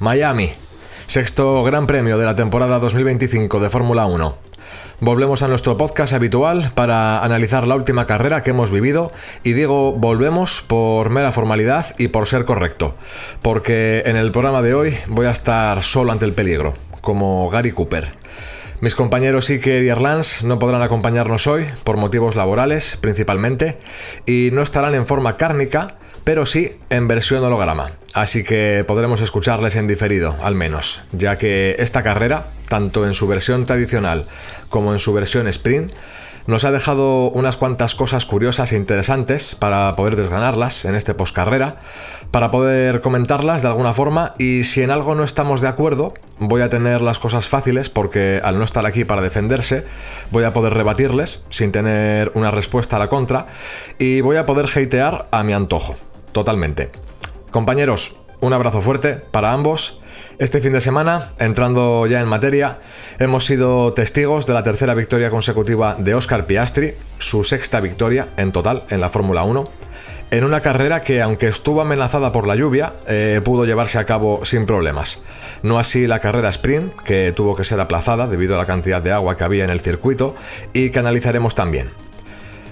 Miami, sexto Gran Premio de la temporada 2025 de Fórmula 1. Volvemos a nuestro podcast habitual para analizar la última carrera que hemos vivido, y digo volvemos por mera formalidad y por ser correcto, porque en el programa de hoy voy a estar solo ante el peligro, como Gary Cooper. Mis compañeros Iker y Erlans no podrán acompañarnos hoy por motivos laborales principalmente, y no estarán en forma cárnica, pero sí en versión holograma, así que podremos escucharles en diferido, al menos, ya que esta carrera, tanto en su versión tradicional como en su versión sprint, nos ha dejado unas cuantas cosas curiosas e interesantes para poder desgranarlas en este postcarrera, para poder comentarlas de alguna forma, y si en algo no estamos de acuerdo, voy a tener las cosas fáciles porque al no estar aquí para defenderse, voy a poder rebatirles sin tener una respuesta a la contra, y voy a poder hatear a mi antojo, totalmente. Compañeros, un abrazo fuerte para ambos. Este fin de semana, entrando ya en materia, hemos sido testigos de la tercera victoria consecutiva de Oscar Piastri, su sexta victoria en total en la Fórmula 1, en una carrera que, aunque estuvo amenazada por la lluvia, pudo llevarse a cabo sin problemas. No así la carrera sprint, que tuvo que ser aplazada debido a la cantidad de agua que había en el circuito y que analizaremos también.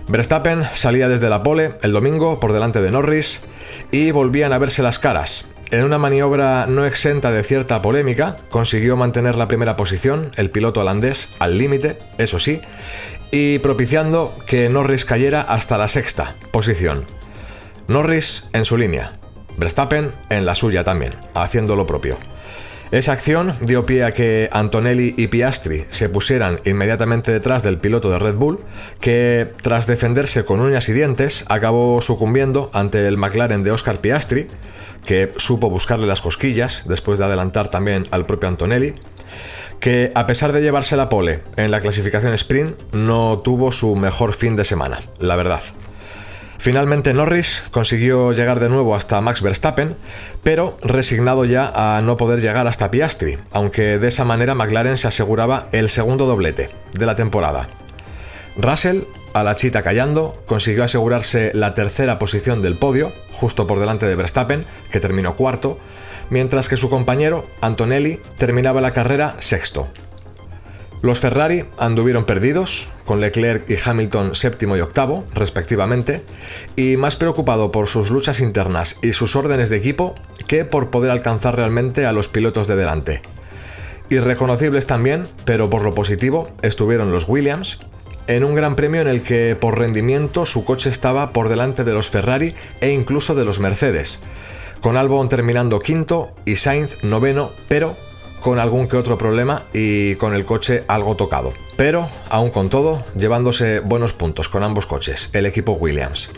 Verstappen salía desde la pole el domingo por delante de Norris y volvían a verse las caras. En una maniobra no exenta de cierta polémica, consiguió mantener la primera posición el piloto holandés al límite, eso sí, y propiciando que Norris cayera hasta la sexta posición. Norris en su línea, Verstappen en la suya también, haciendo lo propio. Esa acción dio pie a que Antonelli y Piastri se pusieran inmediatamente detrás del piloto de Red Bull, que tras defenderse con uñas y dientes acabó sucumbiendo ante el McLaren de Oscar Piastri, que supo buscarle las cosquillas después de adelantar también al propio Antonelli, que a pesar de llevarse la pole en la clasificación sprint no tuvo su mejor fin de semana, la verdad. Finalmente Norris consiguió llegar de nuevo hasta Max Verstappen, pero resignado ya a no poder llegar hasta Piastri, aunque de esa manera McLaren se aseguraba el segundo doblete de la temporada. Russell, a la chita callando, consiguió asegurarse la tercera posición del podio, justo por delante de Verstappen, que terminó cuarto, mientras que su compañero, Antonelli, terminaba la carrera sexto. Los Ferrari anduvieron perdidos, con Leclerc y Hamilton séptimo y octavo, respectivamente, y más preocupado por sus luchas internas y sus órdenes de equipo que por poder alcanzar realmente a los pilotos de delante. Irreconocibles también, pero por lo positivo, estuvieron los Williams, en un gran premio en el que por rendimiento su coche estaba por delante de los Ferrari e incluso de los Mercedes, con Albon terminando quinto y Sainz noveno, pero con algún que otro problema y con el coche algo tocado. Pero, aún con todo, llevándose buenos puntos con ambos coches, el equipo Williams.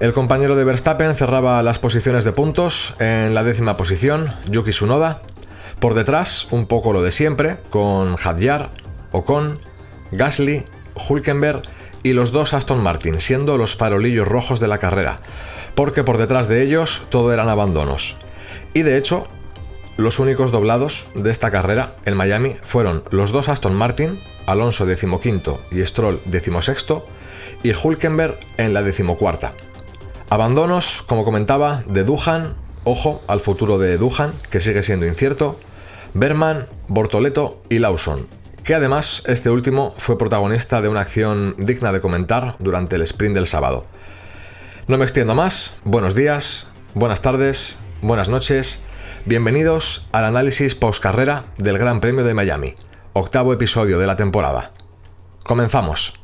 El compañero de Verstappen cerraba las posiciones de puntos en la 10ª posición, Yuki Tsunoda. Por detrás, un poco lo de siempre, con Hadjar, Ocon, Gasly, Hülkenberg y los dos Aston Martin, siendo los farolillos rojos de la carrera, porque por detrás de ellos todo eran abandonos. Y de hecho, los únicos doblados de esta carrera en Miami fueron los dos Aston Martin, Alonso 15º y Stroll 16º, y Hülkenberg en la 14ª. Abandonos, como comentaba, de Doohan, ojo al futuro de Doohan, que sigue siendo incierto, Berman, Bortoleto y Lawson, que además este último fue protagonista de una acción digna de comentar durante el sprint del sábado. No me extiendo más, buenos días, buenas tardes, buenas noches. Bienvenidos al análisis postcarrera del Gran Premio de Miami, octavo episodio de la temporada. Comenzamos.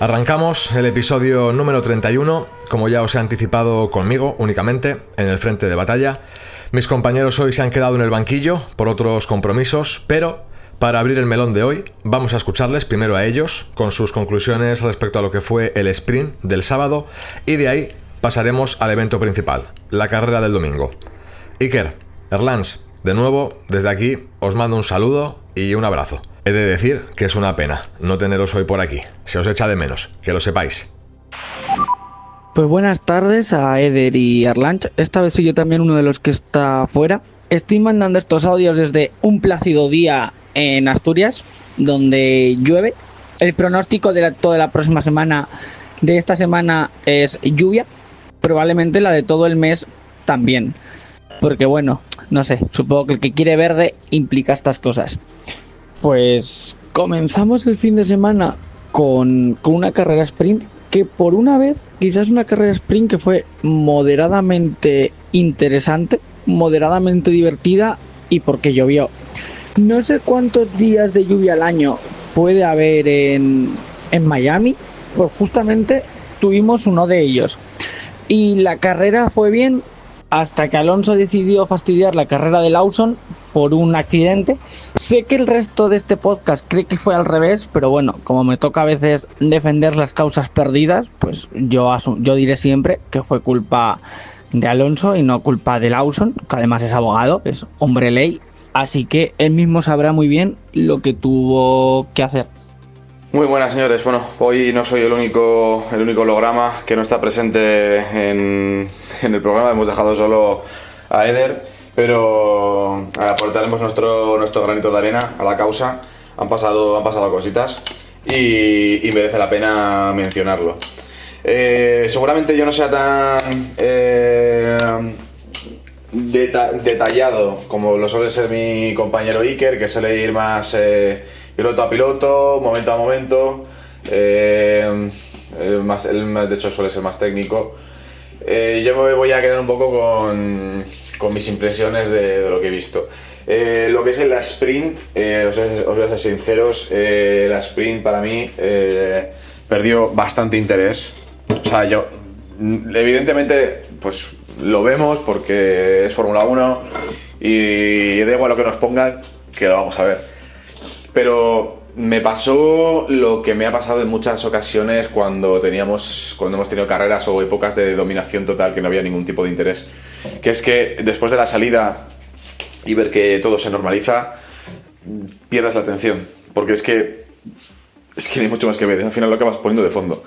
Arrancamos el episodio número 31, como ya os he anticipado, conmigo únicamente, en el frente de batalla. Mis compañeros hoy se han quedado en el banquillo por otros compromisos, pero para abrir el melón de hoy vamos a escucharles primero a ellos, con sus conclusiones respecto a lo que fue el sprint del sábado, y de ahí pasaremos al evento principal, la carrera del domingo. Iker, Erlans, de nuevo, desde aquí os mando un saludo y un abrazo. He de decir que es una pena no teneros hoy por aquí. Se os echa de menos, que lo sepáis. Pues buenas tardes a Eder y Erlanch. Esta vez soy yo también uno de los que está fuera. Estoy mandando estos audios desde un plácido día en Asturias, donde llueve. El pronóstico de toda la próxima semana, de esta semana, es lluvia. Probablemente la de todo el mes también. Porque bueno, no sé, supongo que el que quiere verde implica estas cosas. Pues comenzamos el fin de semana con una carrera sprint que por una vez, quizás una carrera sprint que fue moderadamente interesante, moderadamente divertida y porque llovió. No sé cuántos días de lluvia al año puede haber en Miami, pues justamente tuvimos uno de ellos. Y la carrera fue bien hasta que Alonso decidió fastidiar la carrera de Lawson por un accidente. Sé que el resto de este podcast cree que fue al revés, pero bueno, como me toca a veces defender las causas perdidas, pues yo diré siempre que fue culpa de Alonso y no culpa de Lawson, que además es abogado, es hombre ley, así que él mismo sabrá muy bien lo que tuvo que hacer. Muy buenas, señores. Bueno, hoy no soy el único holograma que no está presente en el programa. Hemos dejado solo a Eder, pero aportaremos nuestro granito de arena a la causa. Han pasado cositas y merece la pena mencionarlo. Seguramente yo no sea tan detallado como lo suele ser mi compañero Iker, que suele ir más piloto a piloto, momento a momento. Él de hecho suele ser más técnico. Yo me voy a quedar un poco con mis impresiones de lo que he visto. Lo que es la sprint, os voy a ser sinceros, la sprint para mí perdió bastante interés. O sea, yo evidentemente pues lo vemos porque es Fórmula 1 y da igual lo que nos pongan, que lo vamos a ver. Pero me pasó lo que me ha pasado en muchas ocasiones cuando hemos tenido carreras o épocas de dominación total que no había ningún tipo de interés. Que es que después de la salida y ver que todo se normaliza, pierdas la atención. Porque es que no hay mucho más que ver, al final lo acabas poniendo de fondo.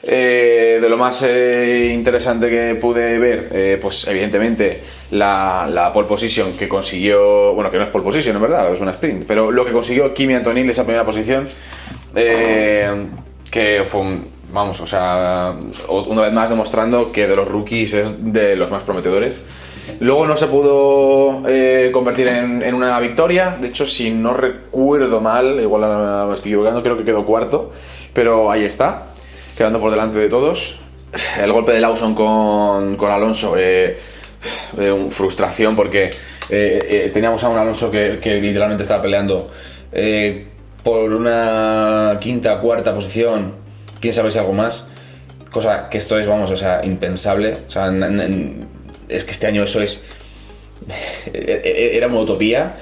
De lo más interesante que pude ver, pues evidentemente la pole position que consiguió, bueno, que no es pole position en verdad, es una sprint, pero lo que consiguió Kimi Antonelli, esa primera posición, que fue una vez más demostrando que de los rookies es de los más prometedores. Luego no se pudo convertir en una victoria. De hecho, si no recuerdo mal, igual me estoy equivocando, creo que quedó cuarto, pero ahí está, quedando por delante de todos. El golpe de Lawson con Alonso, frustración, porque teníamos a un Alonso que literalmente estaba peleando por una quinta, cuarta posición, quién sabe si algo más, cosa que esto es, impensable. O sea, es que este año eso era una utopía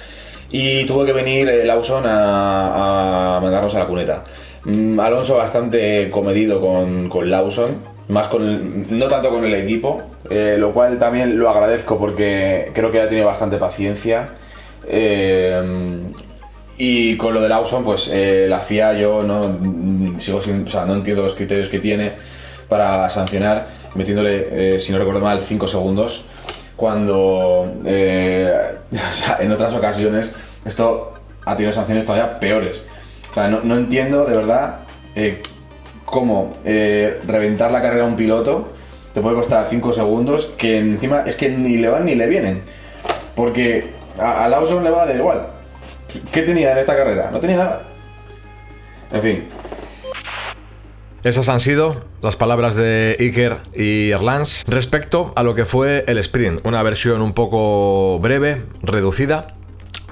y tuvo que venir Lawson a mandarnos a la cuneta. Alonso bastante comedido con Lawson, no tanto con el equipo, lo cual también lo agradezco porque creo que ha tenido bastante paciencia. Y con lo de Lawson, pues la FIA yo no entiendo los criterios que tiene para sancionar, metiéndole, si no recuerdo mal, 5 segundos, cuando en otras ocasiones esto ha tenido sanciones todavía peores. O sea, no entiendo de verdad cómo reventar la carrera a un piloto te puede costar 5 segundos, que encima es que ni le van ni le vienen, porque a Lawson le va a dar igual. ¿Qué tenía en esta carrera? No tenía nada. En fin. Esas han sido las palabras de Iker y Erlans respecto a lo que fue el sprint, una versión un poco breve, reducida,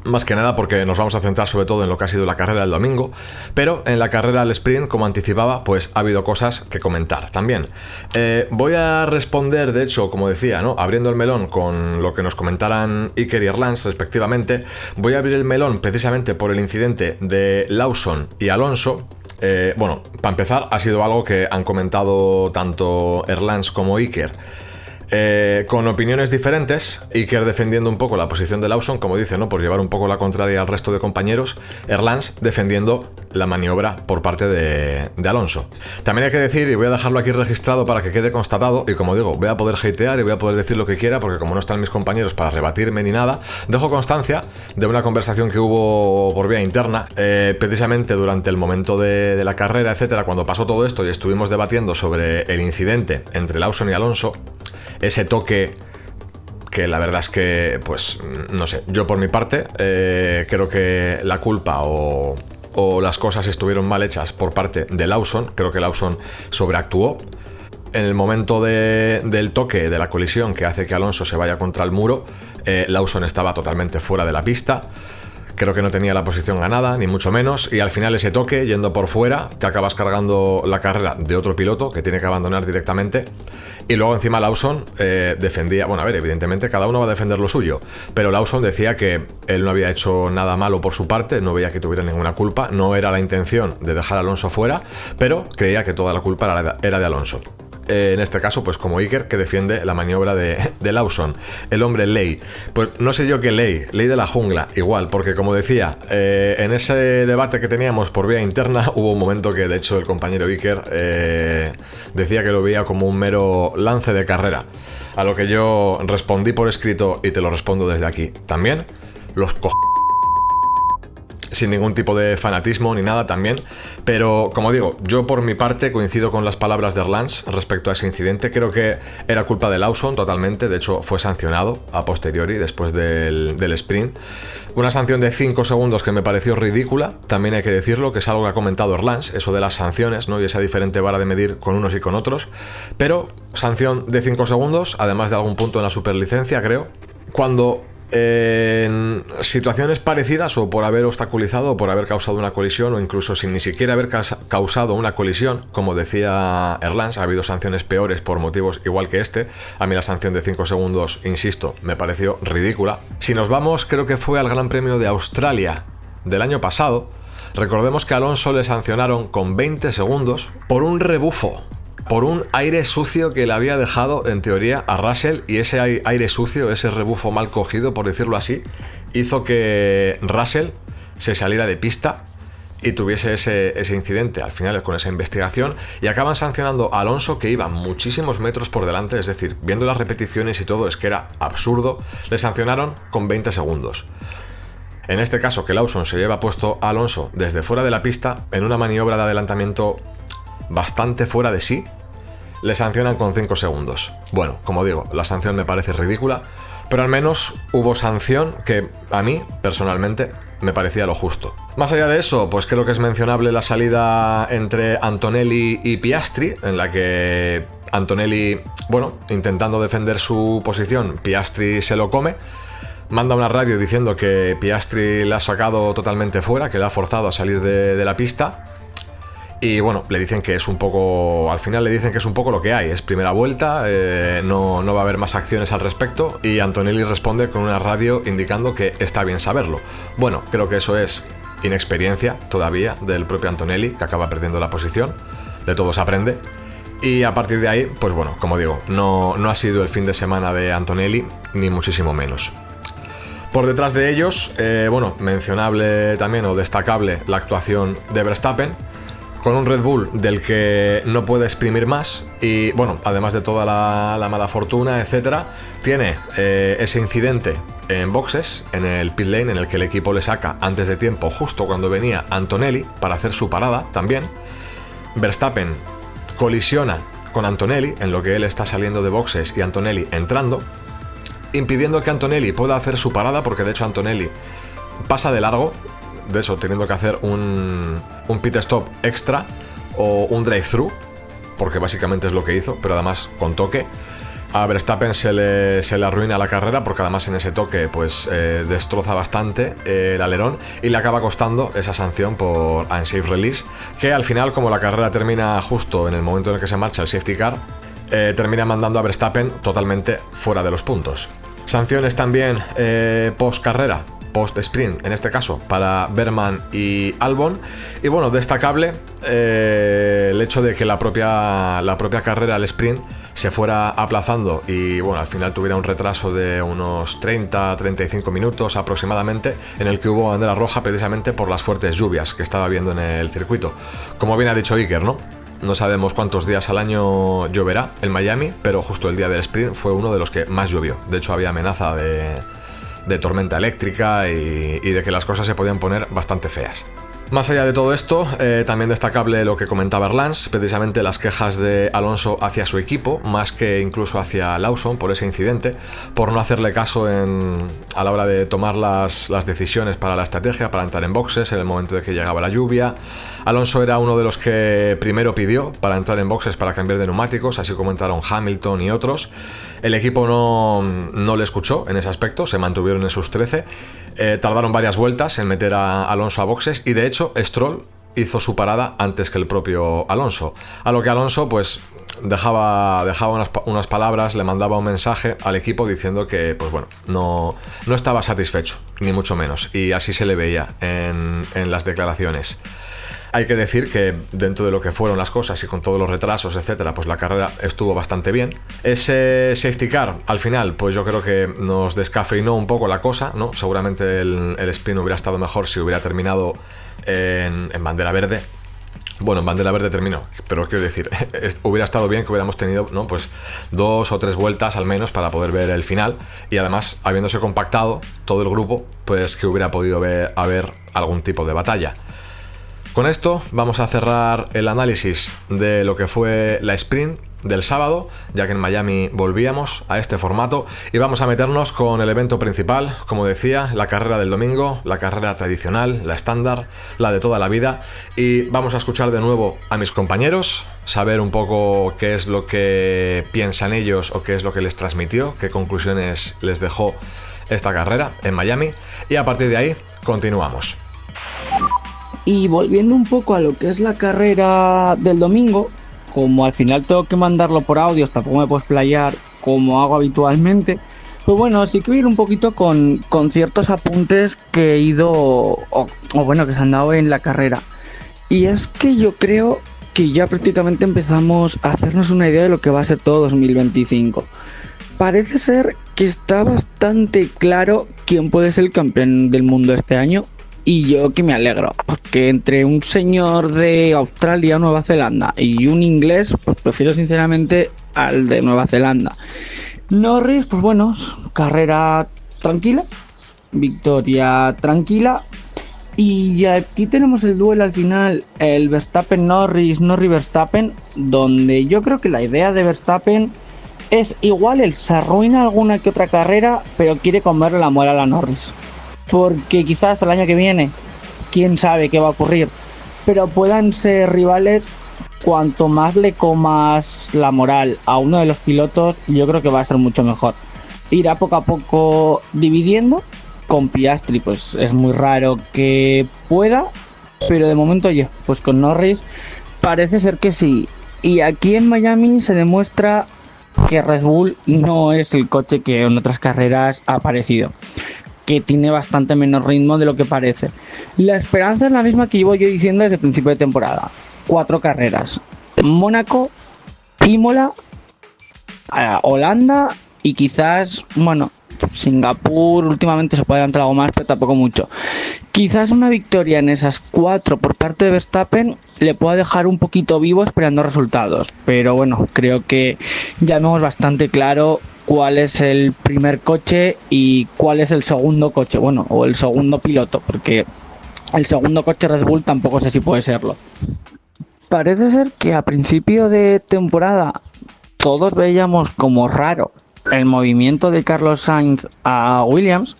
más que nada porque nos vamos a centrar sobre todo en lo que ha sido la carrera del domingo, pero en la carrera del sprint, como anticipaba, pues ha habido cosas que comentar también. Voy a responder, de hecho, como decía, ¿no?, abriendo el melón con lo que nos comentaran Iker y Erlans respectivamente. Voy a abrir el melón precisamente por el incidente de Lawson y Alonso. Bueno, para empezar, ha sido algo que han comentado tanto Erlans como Iker, con opiniones diferentes. Iker defendiendo un poco la posición de Lawson, como dice, ¿no?, por llevar un poco la contraria al resto de compañeros. Erlans defendiendo la maniobra por parte de Alonso. También hay que decir, y voy a dejarlo aquí registrado para que quede constatado, y como digo, voy a poder hatear y voy a poder decir lo que quiera, porque como no están mis compañeros para rebatirme ni nada, dejo constancia de una conversación que hubo por vía interna, precisamente durante el momento de la carrera, etcétera, cuando pasó todo esto y estuvimos debatiendo sobre el incidente entre Lawson y Alonso. Ese toque que la verdad es que, pues, no sé, yo por mi parte creo que la culpa o las cosas estuvieron mal hechas por parte de Lawson. Creo que Lawson sobreactuó. En el momento del toque, de la colisión que hace que Alonso se vaya contra el muro, Lawson estaba totalmente fuera de la pista. Creo que no tenía la posición ganada, ni mucho menos, y al final ese toque, yendo por fuera, te acabas cargando la carrera de otro piloto que tiene que abandonar directamente. Y luego encima Lawson defendía, bueno, a ver, evidentemente cada uno va a defender lo suyo, pero Lawson decía que él no había hecho nada malo por su parte, no veía que tuviera ninguna culpa, no era la intención de dejar a Alonso fuera, pero creía que toda la culpa era de Alonso. En este caso, pues como Iker, que defiende la maniobra de Lawson. El hombre ley, pues no sé yo qué ley de la jungla, igual, porque como decía, en ese debate que teníamos por vía interna, hubo un momento que de hecho el compañero Iker decía que lo veía como un mero lance de carrera, a lo que yo respondí por escrito y te lo respondo desde aquí también, los sin ningún tipo de fanatismo ni nada también, pero como digo, yo por mi parte coincido con las palabras de Erlans respecto a ese incidente. Creo que era culpa de Lawson totalmente, de hecho fue sancionado a posteriori después del sprint. Una sanción de 5 segundos que me pareció ridícula, también hay que decirlo, que es algo que ha comentado Erlans, eso de las sanciones, ¿no?, y esa diferente vara de medir con unos y con otros, pero sanción de 5 segundos, además de algún punto en la superlicencia, creo, cuando en situaciones parecidas, o por haber obstaculizado o por haber causado una colisión, o incluso sin ni siquiera haber causado una colisión, como decía Erlans, ha habido sanciones peores por motivos igual que este. A mí la sanción de 5 segundos, insisto, me pareció ridícula. Si nos vamos, creo que fue al Gran Premio de Australia del año pasado, recordemos que a Alonso le sancionaron con 20 segundos por un rebufo, por un aire sucio que le había dejado en teoría a Russell, y ese aire sucio, ese rebufo mal cogido, por decirlo así, hizo que Russell se saliera de pista y tuviese ese incidente al final con esa investigación, y acaban sancionando a Alonso, que iba muchísimos metros por delante, es decir, viendo las repeticiones y todo, es que era absurdo. Le sancionaron con 20 segundos. En este caso, que Lawson se lleva puesto a Alonso desde fuera de la pista en una maniobra de adelantamiento bastante fuera de sí, le sancionan con 5 segundos. Bueno, como digo, la sanción me parece ridícula, pero al menos hubo sanción que a mí, personalmente, me parecía lo justo. Más allá de eso, pues creo que es mencionable la salida entre Antonelli y Piastri, en la que Antonelli, bueno, intentando defender su posición, Piastri se lo come. Manda una radio diciendo que Piastri la ha sacado totalmente fuera, que le ha forzado a salir de la pista. Y bueno, le dicen que es un poco, al final le dicen que es un poco lo que hay, es primera vuelta, no va a haber más acciones al respecto, y Antonelli responde con una radio indicando que está bien saberlo. Bueno, creo que eso es inexperiencia todavía del propio Antonelli, que acaba perdiendo la posición, de todo se aprende, y a partir de ahí, pues bueno, como digo, no ha sido el fin de semana de Antonelli, ni muchísimo menos. Por detrás de ellos, bueno, mencionable también o destacable la actuación de Verstappen, con un Red Bull del que no puede exprimir más, y bueno, además de toda la mala fortuna, etcétera, tiene ese incidente en boxes, en el pit lane, en el que el equipo le saca antes de tiempo, justo cuando venía Antonelli para hacer su parada también. Verstappen colisiona con Antonelli en lo que él está saliendo de boxes y Antonelli entrando, impidiendo que Antonelli pueda hacer su parada, porque de hecho Antonelli pasa de largo, de eso teniendo que hacer un pit stop extra o un drive-thru, porque básicamente es lo que hizo, pero además con toque. A Verstappen se le arruina la carrera porque además en ese toque pues destroza bastante el alerón y le acaba costando esa sanción por unsafe release, que al final, como la carrera termina justo en el momento en el que se marcha el safety car, termina mandando a Verstappen totalmente fuera de los puntos. Sanciones también post carrera, post sprint en este caso, para Berman y Albon. Y bueno, destacable el hecho de que la propia carrera, el sprint, se fuera aplazando y bueno, al final tuviera un retraso de unos 30-35 minutos aproximadamente, en el que hubo bandera roja precisamente por las fuertes lluvias que estaba habiendo en el circuito. Como bien ha dicho Iker, no sabemos cuántos días al año lloverá en Miami, pero justo el día del sprint fue uno de los que más llovió. De hecho, había amenaza de tormenta eléctrica y de que las cosas se podían poner bastante feas. Más allá de todo esto, también destacable lo que comentaba Erlans, precisamente las quejas de Alonso hacia su equipo, más que incluso hacia Lawson por ese incidente, por no hacerle caso a la hora de tomar las decisiones para la estrategia, para entrar en boxes en el momento de que llegaba la lluvia. Alonso era uno de los que primero pidió para entrar en boxes para cambiar de neumáticos, así como entraron Hamilton y otros. El equipo no le escuchó en ese aspecto, se mantuvieron en sus 13. Tardaron varias vueltas en meter a Alonso a boxes y de hecho Stroll hizo su parada antes que el propio Alonso, a lo que Alonso pues dejaba unas palabras, le mandaba un mensaje al equipo diciendo que pues bueno, no estaba satisfecho, ni mucho menos, y así se le veía en las declaraciones. Hay que decir que dentro de lo que fueron las cosas y con todos los retrasos, etcétera, pues la carrera estuvo bastante bien. Ese safety car, al final, pues yo creo que nos descafeinó un poco la cosa, ¿no? Seguramente el sprint hubiera estado mejor si hubiera terminado en bandera verde. Bueno, en bandera verde terminó, pero quiero decir, hubiera estado bien que hubiéramos tenido, ¿no? Pues 2 o 3 vueltas al menos para poder ver el final, y además, habiéndose compactado todo el grupo, pues que hubiera podido haber algún tipo de batalla. Con esto vamos a cerrar el análisis de lo que fue la sprint del sábado, ya que en Miami volvíamos a este formato, y vamos a meternos con el evento principal, como decía, la carrera del domingo, la carrera tradicional, la estándar, la de toda la vida, y vamos a escuchar de nuevo a mis compañeros, saber un poco qué es lo que piensan ellos o qué es lo que les transmitió, qué conclusiones les dejó esta carrera en Miami, y a partir de ahí continuamos. Y volviendo un poco a lo que es la carrera del domingo, como al final tengo que mandarlo por audios, tampoco me puedo explayar como hago habitualmente, pues bueno, sí que voy a ir un poquito con ciertos apuntes que he ido, o bueno, que se han dado en la carrera. Y es que yo creo que ya prácticamente empezamos a hacernos una idea de lo que va a ser todo 2025. Parece ser que está bastante claro quién puede ser el campeón del mundo este año. Y yo que me alegro, porque entre un señor de Australia o Nueva Zelanda y un inglés, pues prefiero sinceramente al de Nueva Zelanda. Norris, pues bueno, carrera tranquila, victoria tranquila. Y aquí tenemos el duelo al final, el Verstappen-Norris, Norris-Verstappen, donde yo creo que la idea de Verstappen es igual, él se arruina alguna que otra carrera, pero quiere comerle la muela a la Norris. Porque quizás el año que viene, quién sabe qué va a ocurrir, pero puedan ser rivales. Cuanto más le comas la moral a uno de los pilotos, yo creo que va a ser mucho mejor. Irá poco a poco dividiendo. Con Piastri pues es muy raro que pueda, pero de momento oye, pues con Norris parece ser que sí. Y aquí en Miami se demuestra que Red Bull no es el coche que en otras carreras ha aparecido, que tiene bastante menos ritmo de lo que parece. La esperanza es la misma que llevo yo diciendo desde el principio de temporada. 4 carreras: Mónaco, Imola, Holanda y quizás, bueno, Singapur últimamente se puede adelantar algo más, pero tampoco mucho. Quizás una victoria en esas 4 por parte de Verstappen le pueda dejar un poquito vivo esperando resultados. Pero bueno, creo que ya vemos bastante claro cuál es el primer coche y cuál es el segundo coche, bueno, o el segundo piloto, porque el segundo coche Red Bull tampoco sé si puede serlo. Parece ser que a principio de temporada todos veíamos como raro el movimiento de Carlos Sainz a Williams.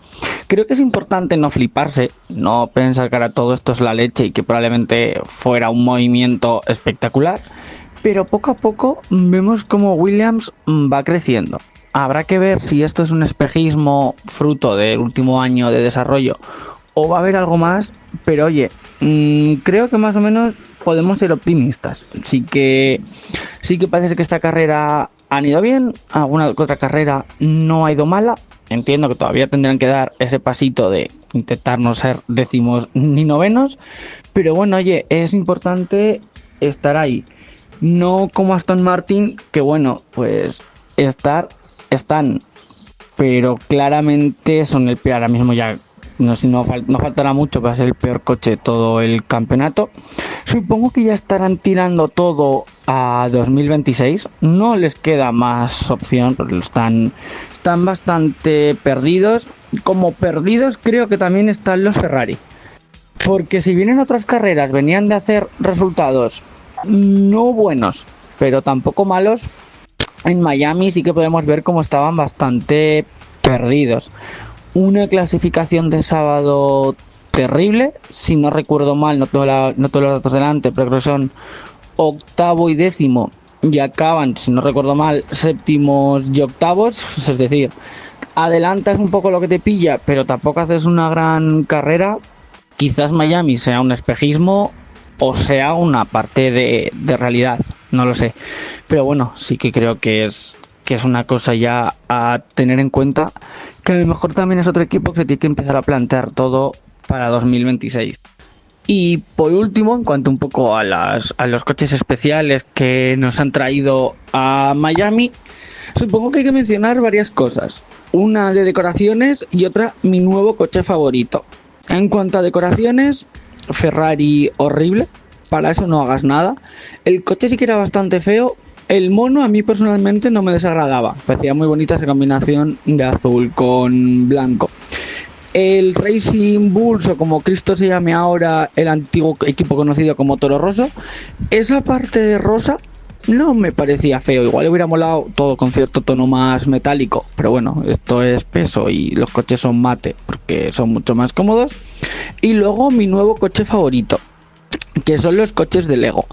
Creo que es importante no fliparse, no pensar que ahora todo esto es la leche y que probablemente fuera un movimiento espectacular. pero poco a poco vemos como Williams va creciendo. Habrá que ver si esto es un espejismo fruto del último año de desarrollo o va a haber algo más, pero oye, creo que más o menos podemos ser optimistas. Sí que parece que esta carrera han ido bien, alguna otra carrera no ha ido mala. Entiendo que todavía tendrán que dar ese pasito de intentar no ser décimos ni novenos, pero bueno, oye, es importante estar ahí. No como Aston Martin, que bueno, pues están, pero claramente son el peor ahora mismo ya. No faltará mucho para ser el peor coche de todo el campeonato. Supongo que ya estarán tirando todo a 2026. No les queda más opción, porque están bastante perdidos. Como perdidos creo que también están los Ferrari. Porque si bien en otras carreras venían de hacer resultados no buenos, pero tampoco malos, en Miami sí que podemos ver cómo estaban bastante perdidos. Una clasificación de sábado terrible, si no recuerdo mal, no tengo los datos delante, pero creo que son octavo y décimo y acaban, si no recuerdo mal, séptimos y octavos, es decir, adelantas un poco lo que te pilla, pero tampoco haces una gran carrera. Quizás Miami sea un espejismo o sea una parte de realidad, no lo sé, pero bueno, sí que creo que es una cosa ya a tener en cuenta, que a lo mejor también es otro equipo que se tiene que empezar a plantear todo para 2026. Y por último, en cuanto un poco a los coches especiales que nos han traído a Miami, supongo que hay que mencionar varias cosas. Una de decoraciones y otra mi nuevo coche favorito. En cuanto a decoraciones, Ferrari horrible, para eso no hagas nada. El coche sí que era bastante feo. El mono a mí personalmente no me desagradaba, parecía muy bonita esa combinación de azul con blanco. El Racing Bulls, o como Cristo se llame ahora, el antiguo equipo conocido como Toro Rosso, esa parte de rosa no me parecía feo, igual hubiera molado todo con cierto tono más metálico, pero bueno, esto es peso y los coches son mate porque son mucho más cómodos. Y luego mi nuevo coche favorito, que son los coches de Lego.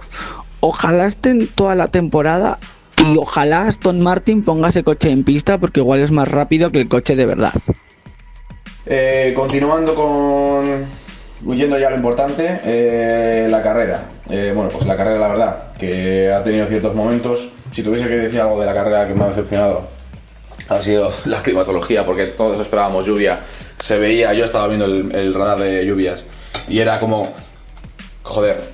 Ojalá estén toda la temporada y ojalá Aston Martin ponga ese coche en pista, porque igual es más rápido que el coche de verdad. Continuando yendo ya a lo importante, la carrera. Bueno, pues la carrera, la verdad, que ha tenido ciertos momentos. Si tuviese que decir algo de la carrera que me ha decepcionado, ha sido la climatología, porque todos esperábamos lluvia. Se veía, yo estaba viendo el radar de lluvias y era como, joder,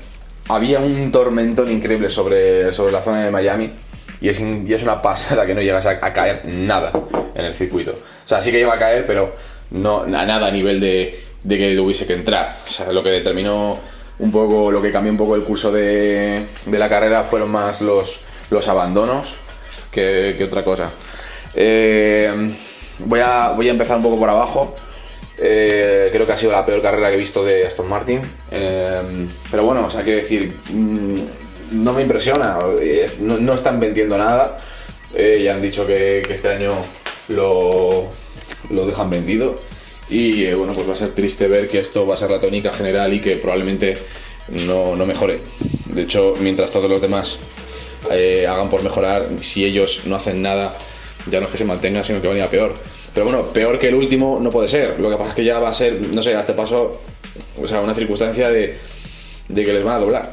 había un tormentón increíble sobre la zona de Miami y es una pasada que no llegas a caer nada en el circuito. O sea, sí que llega a caer, pero no a nada a nivel de que tuviese que entrar. O sea, lo que determinó un poco, lo que cambió un poco el curso de la carrera fueron más los abandonos que otra cosa. Voy a empezar un poco por abajo. Creo que ha sido la peor carrera que he visto de Aston Martin, pero bueno, o sea, quiero decir, no me impresiona, no están vendiendo nada. Ya han dicho que este año lo dejan vendido y bueno, pues va a ser triste ver que esto va a ser la tónica general y que probablemente no mejore. De hecho, mientras todos los demás hagan por mejorar, si ellos no hacen nada, ya no es que se mantenga, sino que va a ir a peor. Pero bueno, peor que el último no puede ser. Lo que pasa es que ya va a ser, no sé, a este paso, o sea, una circunstancia de que les van a doblar,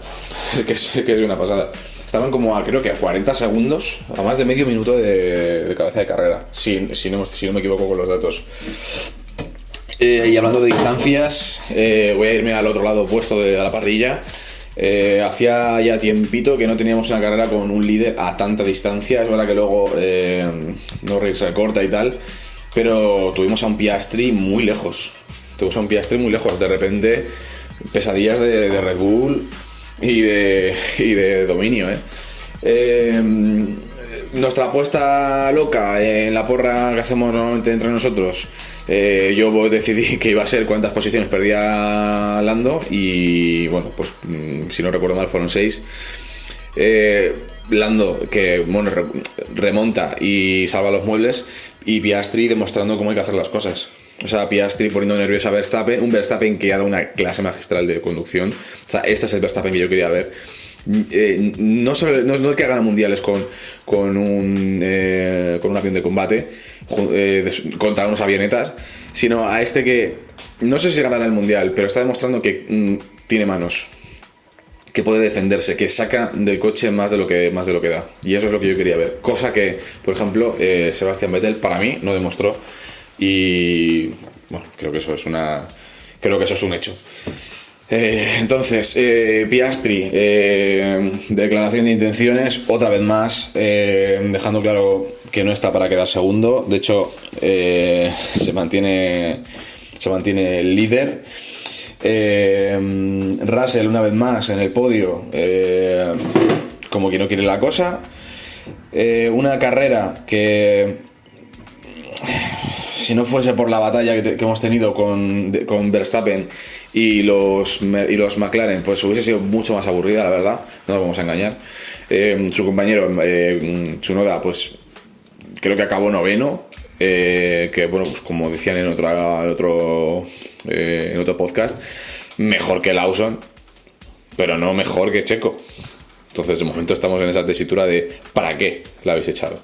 que es una pasada. Estaban como creo que a 40 segundos, a más de medio minuto de cabeza de carrera, si no me equivoco con los datos. Y hablando de distancias, voy a irme al otro lado opuesto de la parrilla. Hacía ya tiempito que no teníamos una carrera con un líder a tanta distancia. Es verdad que luego Norris recorta y tal, pero tuvimos a un Piastri muy lejos. De repente, pesadillas de Red Bull y de dominio. Nuestra apuesta loca en la porra que hacemos normalmente entre nosotros, yo decidí que iba a ser cuántas posiciones perdía Lando y bueno, pues si no recuerdo mal fueron 6. Lando que bueno, remonta y salva los muebles, y Piastri demostrando cómo hay que hacer las cosas. O sea, Piastri poniendo nervioso a Verstappen, un Verstappen que ha dado una clase magistral de conducción. O sea, este es el Verstappen que yo quería ver. no el que gana mundiales con un avión de combate contra unos avionetas, sino a este que no sé si ganará el mundial, pero está demostrando que tiene manos, que puede defenderse, que saca del coche más de lo que da, y eso es lo que yo quería ver, cosa que, por ejemplo, Sebastian Vettel para mí no demostró, y bueno, creo que eso es un hecho. Entonces, Piastri, declaración de intenciones, otra vez más, dejando claro que no está para quedar segundo. De hecho, se mantiene el líder. Russell, una vez más en el podio, como que no quiere la cosa. Una carrera que, si no fuese por la batalla que hemos tenido con Verstappen y los McLaren, pues hubiese sido mucho más aburrida, la verdad, no nos vamos a engañar. Su compañero Tsunoda, pues creo que acabó noveno, que bueno, pues como decían en otro podcast, mejor que Lawson, pero no mejor que Checo. Entonces de momento estamos en esa tesitura de ¿para qué la habéis echado?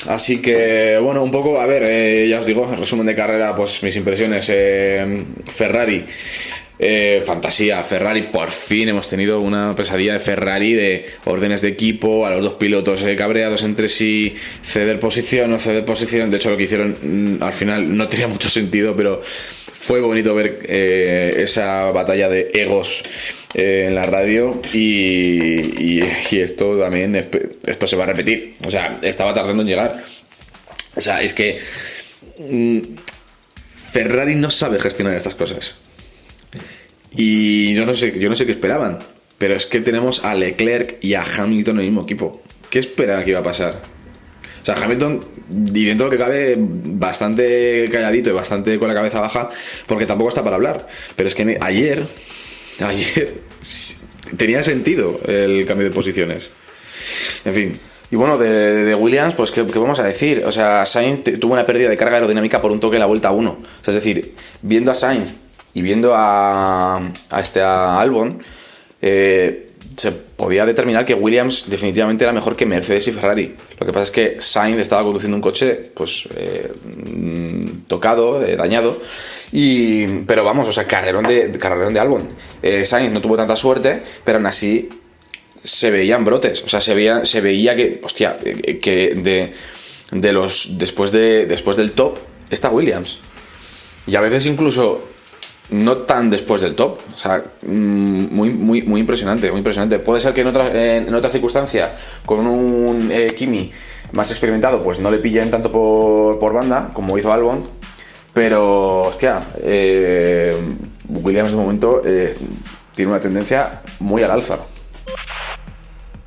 Así que bueno, un poco, a ver, ya os digo, en resumen de carrera, pues mis impresiones. Ferrari, fantasía. Ferrari, por fin hemos tenido una pesadilla de Ferrari, de órdenes de equipo, a los dos pilotos cabreados entre sí, ceder posición, no ceder posición. De hecho, lo que hicieron al final no tenía mucho sentido, pero fue bonito ver esa batalla de egos en la radio, y esto también, esto se va a repetir. O sea, estaba tardando en llegar. O sea, es que Ferrari no sabe gestionar estas cosas. Y yo no sé qué esperaban, pero es que tenemos a Leclerc y a Hamilton en el mismo equipo. ¿Qué esperaban que iba a pasar? O sea, Hamilton, y dentro de lo que cabe, bastante calladito y bastante con la cabeza baja, porque tampoco está para hablar. Pero es que ayer tenía sentido el cambio de posiciones. En fin. Y bueno, de Williams, pues ¿qué vamos a decir? O sea, Sainz tuvo una pérdida de carga aerodinámica por un toque en la vuelta 1. O sea, es decir, viendo a Sainz y viendo a Albon, se podía determinar que Williams definitivamente era mejor que Mercedes y Ferrari. Lo que pasa es que Sainz estaba conduciendo un coche pues tocado, dañado, pero vamos, o sea, carrerón de Albon. Sainz no tuvo tanta suerte, pero aún así se veían brotes. O sea, se veía que, hostia, que después del top está Williams. Y a veces incluso no tan después del top. O sea, muy impresionante, muy impresionante. Puede ser que en otra circunstancia, con un Kimi más experimentado, pues no le pillen tanto por banda como hizo Albon, pero hostia, Williams de momento tiene una tendencia muy al alza.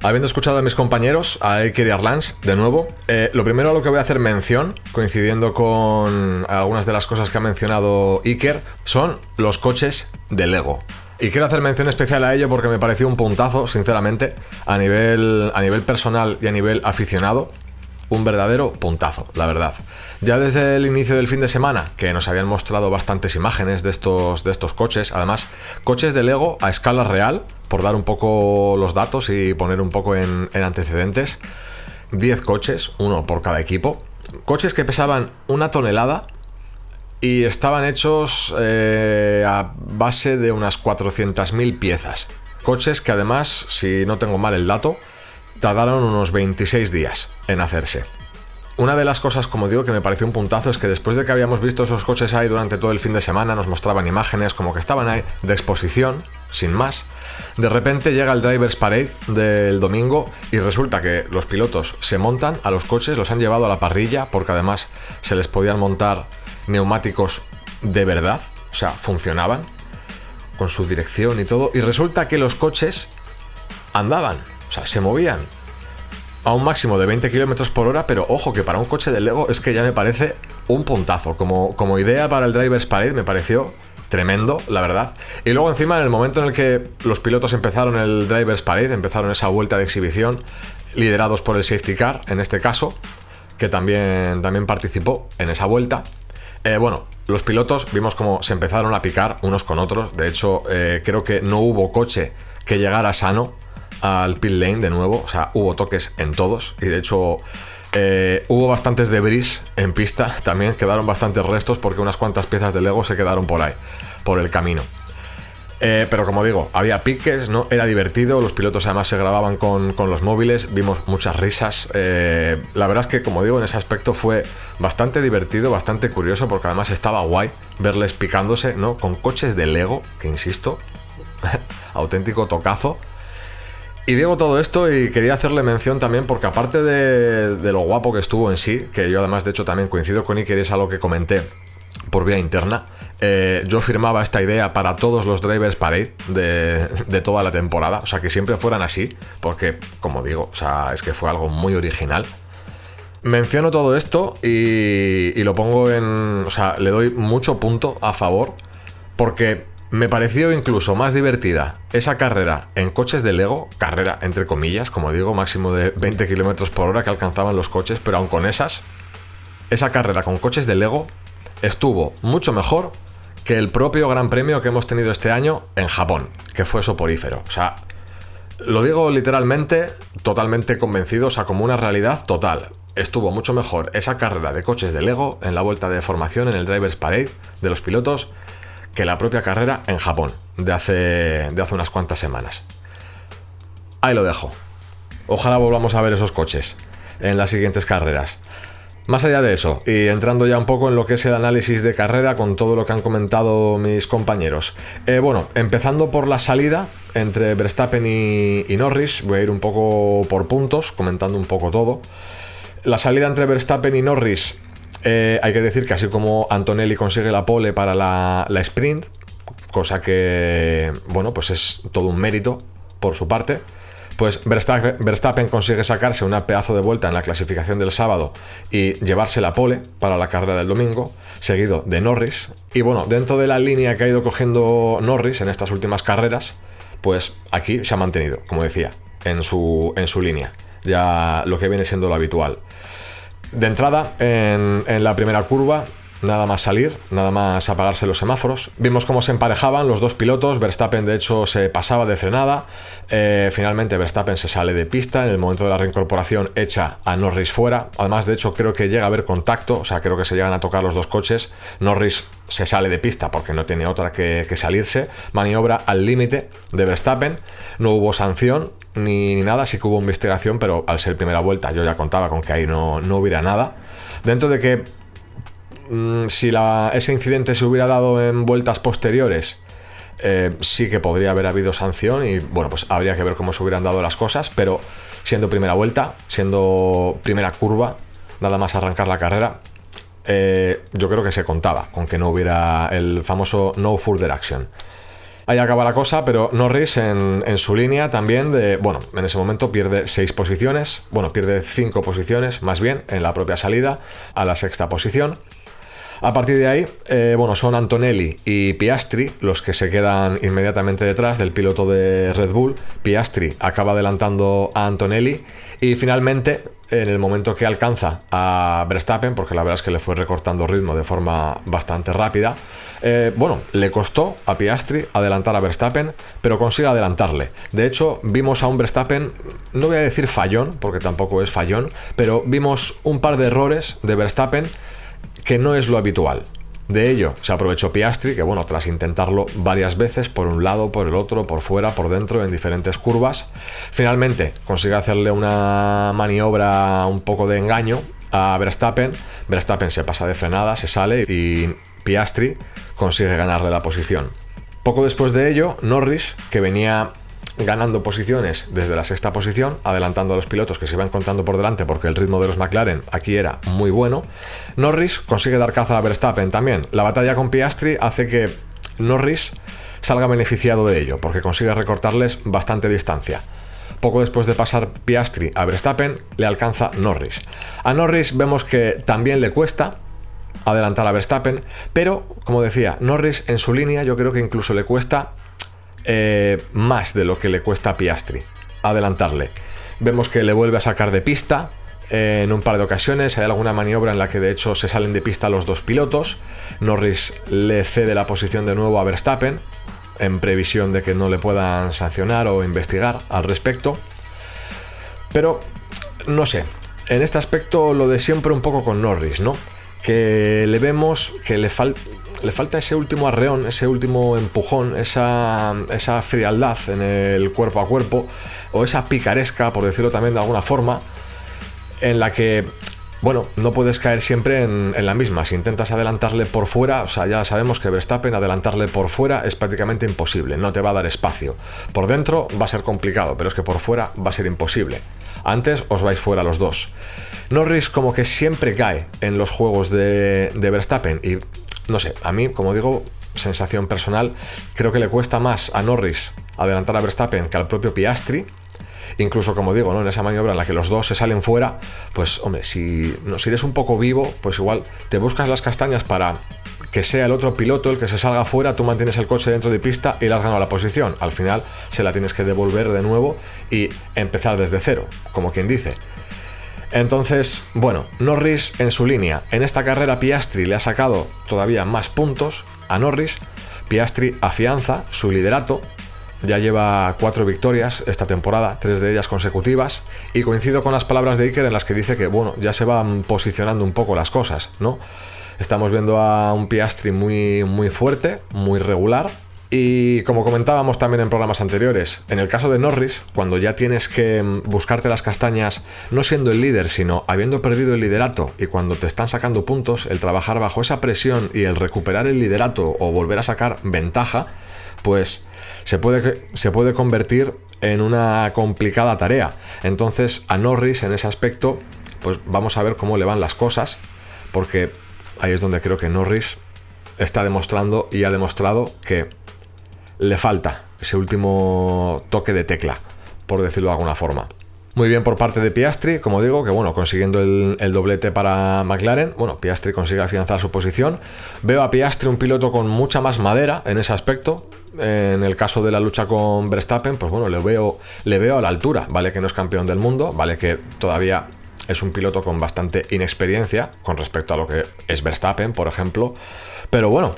Habiendo escuchado a mis compañeros, a Iker y Arlange, de nuevo, lo primero a lo que voy a hacer mención, coincidiendo con algunas de las cosas que ha mencionado Iker, son los coches de Lego. Y quiero hacer mención especial a ello porque me pareció un puntazo, sinceramente, a nivel personal y a nivel aficionado. Un verdadero puntazo, la verdad. Ya desde el inicio del fin de semana, que nos habían mostrado bastantes imágenes de estos coches, además, coches de Lego a escala real, por dar un poco los datos y poner un poco en antecedentes. 10 coches, uno por cada equipo. Coches que pesaban 1 tonelada y estaban hechos a base de unas 400.000 piezas. Coches que además, si no tengo mal el dato, tardaron unos 26 días en hacerse. Una de las cosas, como digo, que me pareció un puntazo es que después de que habíamos visto esos coches ahí durante todo el fin de semana, nos mostraban imágenes como que estaban ahí de exposición, sin más. De repente llega el Drivers Parade del domingo y resulta que los pilotos se montan a los coches, los han llevado a la parrilla, porque además se les podían montar neumáticos de verdad, o sea, funcionaban con su dirección y todo, y resulta que los coches andaban. O sea, se movían a un máximo de 20 km por hora, pero ojo que para un coche de Lego es que ya me parece un puntazo. Como idea para el Drivers Parade me pareció tremendo, la verdad. Y luego encima, en el momento en el que los pilotos empezaron el Drivers Parade, empezaron esa vuelta de exhibición, liderados por el Safety Car, en este caso, que también participó en esa vuelta, Bueno, los pilotos vimos cómo se empezaron a picar unos con otros. De hecho, creo que no hubo coche que llegara sano al pit lane de nuevo. O sea, hubo toques en todos. Y de hecho, hubo bastantes debris en pista. También quedaron bastantes restos porque unas cuantas piezas de Lego se quedaron por ahí, por el camino. Pero como digo, había piques, ¿no? Era divertido. Los pilotos además se grababan con los móviles. Vimos muchas risas. La verdad es que, como digo, en ese aspecto fue bastante divertido, bastante curioso, porque además estaba guay verles picándose, ¿no? Con coches de Lego, que insisto, auténtico tocazo. Y digo todo esto y quería hacerle mención también porque aparte de lo guapo que estuvo en sí, que yo además de hecho también coincido con Iker y es algo que comenté por vía interna, yo firmaba esta idea para todos los Drivers Parade de toda la temporada, o sea, que siempre fueran así, porque, como digo, o sea, es que fue algo muy original. Menciono todo esto y lo pongo en... O sea, le doy mucho punto a favor, porque me pareció incluso más divertida esa carrera en coches de Lego, carrera entre comillas, como digo, máximo de 20 km por hora que alcanzaban los coches, pero aun con esa carrera con coches de Lego estuvo mucho mejor que el propio Gran Premio que hemos tenido este año en Japón, que fue soporífero. O sea, lo digo literalmente, totalmente convencido, o sea, como una realidad total. Estuvo mucho mejor esa carrera de coches de Lego en la vuelta de formación en el Drivers Parade de los pilotos que la propia carrera en Japón de hace unas cuantas semanas. Ahí lo dejo. Ojalá volvamos a ver esos coches en las siguientes carreras. Más allá de eso, y entrando ya un poco en lo que es el análisis de carrera con todo lo que han comentado mis compañeros. Bueno, empezando por la salida entre Verstappen y Norris, voy a ir un poco por puntos, comentando un poco todo. La salida entre Verstappen y Norris, hay que decir que así como Antonelli consigue la pole para la sprint, cosa que, bueno, pues es todo un mérito por su parte, pues Verstappen consigue sacarse una pedazo de vuelta en la clasificación del sábado y llevarse la pole para la carrera del domingo, seguido de Norris. Y bueno, dentro de la línea que ha ido cogiendo Norris en estas últimas carreras, pues aquí se ha mantenido, como decía, en su línea, ya lo que viene siendo lo habitual. De entrada, en la primera curva, nada más salir, nada más apagarse los semáforos, vimos cómo se emparejaban los dos pilotos. Verstappen de hecho se pasaba de frenada, finalmente Verstappen se sale de pista, en el momento de la reincorporación echa a Norris fuera, además de hecho creo que llega a haber contacto, o sea, creo que se llegan a tocar los dos coches. Norris se sale de pista porque no tiene otra que salirse, maniobra al límite de Verstappen, no hubo sanción ni nada, sí que hubo investigación, pero al ser primera vuelta yo ya contaba con que ahí no hubiera nada, dentro de que si ese incidente se hubiera dado en vueltas posteriores, sí que podría haber habido sanción y bueno, pues habría que ver cómo se hubieran dado las cosas, pero siendo primera vuelta, siendo primera curva, nada más arrancar la carrera, yo creo que se contaba con que no hubiera el famoso no further action. Ahí acaba la cosa, pero Norris en su línea también, bueno, en ese momento pierde 6 posiciones, bueno, pierde 5 posiciones más bien en la propia salida a la sexta posición. A partir de ahí, bueno, son Antonelli y Piastri los que se quedan inmediatamente detrás del piloto de Red Bull. Piastri acaba adelantando a Antonelli y finalmente, en el momento que alcanza a Verstappen, porque la verdad es que le fue recortando ritmo de forma bastante rápida, bueno, le costó a Piastri adelantar a Verstappen, pero consigue adelantarle. De hecho, vimos a un Verstappen, no voy a decir fallón, porque tampoco es fallón, pero vimos un par de errores de Verstappen que no es lo habitual. De ello se aprovechó Piastri, que bueno, tras intentarlo varias veces, por un lado, por el otro, por fuera, por dentro, en diferentes curvas, finalmente consigue hacerle una maniobra un poco de engaño a Verstappen. Verstappen se pasa de frenada, se sale y Piastri consigue ganarle la posición. Poco después de ello, Norris, que venía ganando posiciones desde la sexta posición, adelantando a los pilotos que se iban contando por delante porque el ritmo de los McLaren aquí era muy bueno, Norris consigue dar caza a Verstappen también. La batalla con Piastri hace que Norris salga beneficiado de ello porque consigue recortarles bastante distancia. Poco después de pasar Piastri a Verstappen, le alcanza Norris. A Norris vemos que también le cuesta adelantar a Verstappen, pero como decía, Norris en su línea yo creo que incluso le cuesta más de lo que le cuesta a Piastri adelantarle. Vemos que le vuelve a sacar de pista, en un par de ocasiones. Hay alguna maniobra en la que de hecho se salen de pista los dos pilotos. Norris le cede la posición de nuevo a Verstappen, en previsión de que no le puedan sancionar o investigar al respecto. Pero, no sé, en este aspecto lo de siempre un poco con Norris, ¿no? Que le vemos que le falta ese último arreón, ese último empujón, esa frialdad en el cuerpo a cuerpo, o esa picaresca, por decirlo también de alguna forma, en la que, bueno, no puedes caer siempre en la misma. Si intentas adelantarle por fuera, o sea, ya sabemos que Verstappen adelantarle por fuera es prácticamente imposible, no te va a dar espacio. Por dentro va a ser complicado, pero es que por fuera va a ser imposible. Antes os vais fuera los dos. Norris como que siempre cae en los juegos de Verstappen y, no sé, a mí, como digo, sensación personal, creo que le cuesta más a Norris adelantar a Verstappen que al propio Piastri. Incluso, como digo, ¿no?, en esa maniobra en la que los dos se salen fuera, pues hombre, si eres un poco vivo, pues igual te buscas las castañas para que sea el otro piloto el que se salga fuera, tú mantienes el coche dentro de pista y le has ganado la posición. Al final se la tienes que devolver de nuevo y empezar desde cero, como quien dice. Entonces, bueno, Norris en su línea. En esta carrera Piastri le ha sacado todavía más puntos a Norris. Piastri afianza su liderato. Ya lleva 4 victorias esta temporada, 3 de ellas consecutivas, y coincido con las palabras de Iker en las que dice que, bueno, ya se van posicionando un poco las cosas, ¿no? Estamos viendo a un Piastri muy, muy fuerte, muy regular, y como comentábamos también en programas anteriores, en el caso de Norris, cuando ya tienes que buscarte las castañas, no siendo el líder, sino habiendo perdido el liderato, y cuando te están sacando puntos, el trabajar bajo esa presión y el recuperar el liderato o volver a sacar ventaja, pues se puede convertir en una complicada tarea. Entonces a Norris en ese aspecto, pues vamos a ver cómo le van las cosas, porque ahí es donde creo que Norris está demostrando y ha demostrado que le falta ese último toque de tecla, por decirlo de alguna forma. Muy bien por parte de Piastri, como digo, que bueno, consiguiendo el doblete para McLaren, bueno, Piastri consigue afianzar su posición. Veo a Piastri un piloto con mucha más madera en ese aspecto. En el caso de la lucha con Verstappen, pues bueno, le veo a la altura. Vale que no es campeón del mundo, vale que todavía es un piloto con bastante inexperiencia con respecto a lo que es Verstappen, por ejemplo. Pero bueno,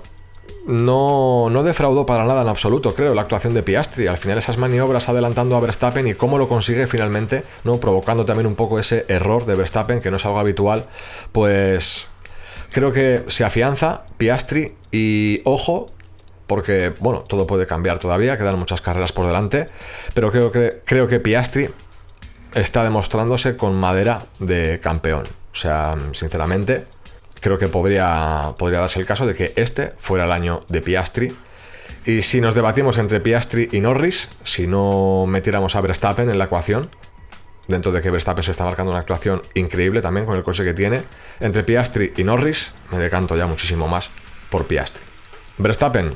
no defraudó para nada en absoluto, creo, la actuación de Piastri. Al final esas maniobras adelantando a Verstappen y cómo lo consigue finalmente, ¿no?, provocando también un poco ese error de Verstappen, que no es algo habitual, pues creo que se afianza Piastri y ojo, porque, bueno, todo puede cambiar todavía, quedan muchas carreras por delante, pero creo que Piastri está demostrándose con madera de campeón. O sea, sinceramente, creo que podría darse el caso de que este fuera el año de Piastri. Y si nos debatimos entre Piastri y Norris, si no metiéramos a Verstappen en la ecuación, dentro de que Verstappen se está marcando una actuación increíble también con el coche que tiene, entre Piastri y Norris me decanto ya muchísimo más por Piastri. Verstappen,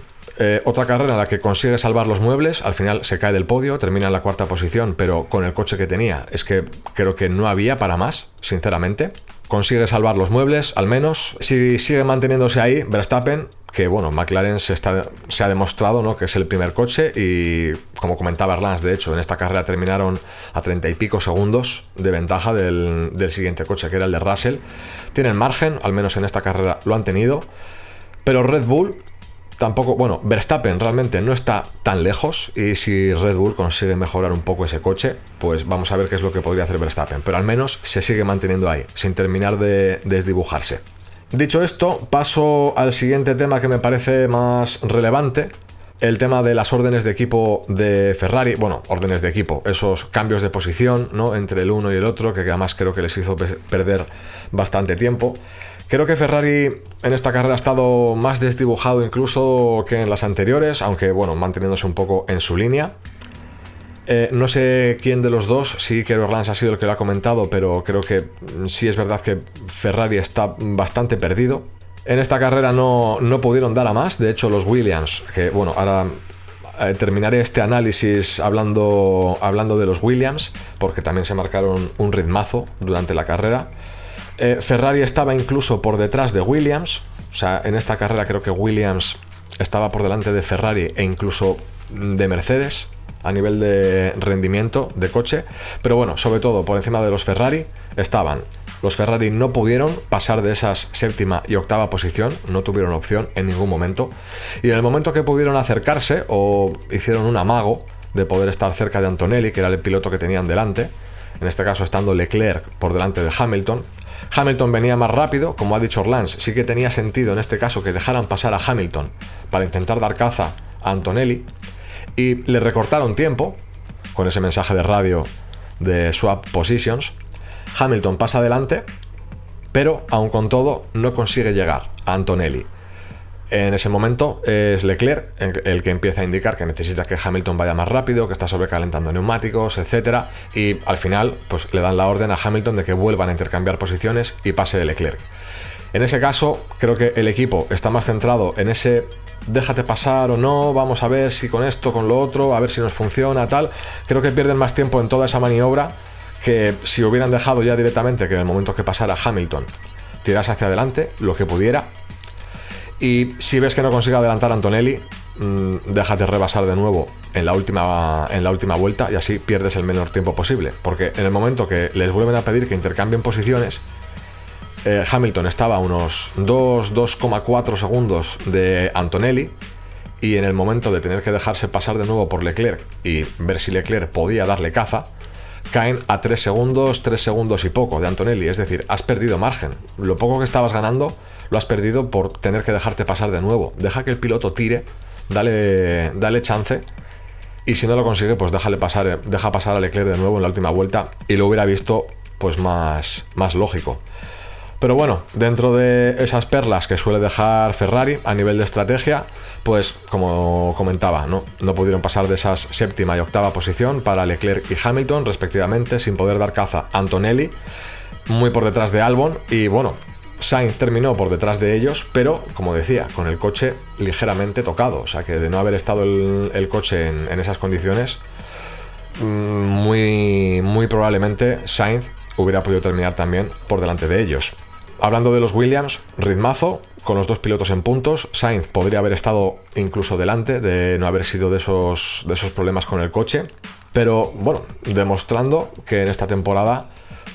otra carrera en la que consigue salvar los muebles, al final se cae del podio, termina en la 4ª posición, pero con el coche que tenía es que creo que no había para más, sinceramente. Consigue salvar los muebles, al menos. Si sigue manteniéndose ahí, Verstappen, que bueno, McLaren se ha demostrado, ¿no?, que es el primer coche, y como comentaba Erlans, de hecho, en esta carrera terminaron a 30 y pico segundos de ventaja del siguiente coche, que era el de Russell. Tienen margen, al menos en esta carrera lo han tenido, pero Red Bull tampoco, bueno, Verstappen realmente no está tan lejos, y si Red Bull consigue mejorar un poco ese coche, pues vamos a ver qué es lo que podría hacer Verstappen, pero al menos se sigue manteniendo ahí, sin terminar de desdibujarse. Dicho esto, paso al siguiente tema que me parece más relevante, el tema de las órdenes de equipo de Ferrari. Bueno, órdenes de equipo, esos cambios de posición, ¿no?, entre el uno y el otro, que además creo que les hizo perder bastante tiempo. Creo que Ferrari en esta carrera ha estado más desdibujado incluso que en las anteriores, aunque bueno, manteniéndose un poco en su línea. No sé quién de los dos, si Iker Erlans ha sido el que lo ha comentado, pero creo que sí es verdad que Ferrari está bastante perdido. En esta carrera no pudieron dar a más, de hecho los Williams, que bueno, ahora terminaré este análisis hablando de los Williams, porque también se marcaron un ritmazo durante la carrera. Ferrari estaba incluso por detrás de Williams, o sea, en esta carrera creo que Williams estaba por delante de Ferrari e incluso de Mercedes a nivel de rendimiento de coche, pero bueno, sobre todo por encima de los Ferrari estaban. Los Ferrari no pudieron pasar de esas séptima y octava posición, no tuvieron opción en ningún momento, y en el momento que pudieron acercarse o hicieron un amago de poder estar cerca de Antonelli, que era el piloto que tenían delante, en este caso estando Leclerc por delante de Hamilton. Hamilton venía más rápido, como ha dicho Orlans, sí que tenía sentido en este caso que dejaran pasar a Hamilton para intentar dar caza a Antonelli, y le recortaron tiempo con ese mensaje de radio de swap positions. Hamilton pasa adelante, pero aun con todo no consigue llegar a Antonelli. En ese momento es Leclerc el que empieza a indicar que necesita que Hamilton vaya más rápido, que está sobrecalentando neumáticos, etc. Y al final pues le dan la orden a Hamilton de que vuelvan a intercambiar posiciones y pase Leclerc. En ese caso creo que el equipo está más centrado en ese déjate pasar o no, vamos a ver si con esto, con lo otro, a ver si nos funciona, tal. Creo que pierden más tiempo en toda esa maniobra que si hubieran dejado ya directamente que en el momento que pasara Hamilton tirase hacia adelante lo que pudiera. Y si ves que no consigue adelantar a Antonelli, déjate rebasar de nuevo en la última vuelta y así pierdes el menor tiempo posible, porque en el momento que les vuelven a pedir que intercambien posiciones, Hamilton estaba a unos 2,4 segundos de Antonelli, y en el momento de tener que dejarse pasar de nuevo por Leclerc y ver si Leclerc podía darle caza, caen a 3 segundos y poco de Antonelli. Es decir, has perdido margen. Lo poco que estabas ganando lo has perdido por tener que dejarte pasar de nuevo. Deja que el piloto tire, dale chance, y si no lo consigue, pues deja pasar a Leclerc de nuevo en la última vuelta, y lo hubiera visto pues más lógico. Pero bueno, dentro de esas perlas que suele dejar Ferrari a nivel de estrategia, pues como comentaba, no pudieron pasar de esas séptima y octava posición para Leclerc y Hamilton respectivamente, sin poder dar caza a Antonelli, muy por detrás de Albon, y bueno, Sainz terminó por detrás de ellos, pero como decía, con el coche ligeramente tocado, o sea que de no haber estado el coche en esas condiciones, muy probablemente Sainz hubiera podido terminar también por delante de ellos. Hablando de los Williams, ritmazo, con los dos pilotos en puntos. Sainz podría haber estado incluso delante de no haber sido de esos problemas con el coche, pero bueno, demostrando que en esta temporada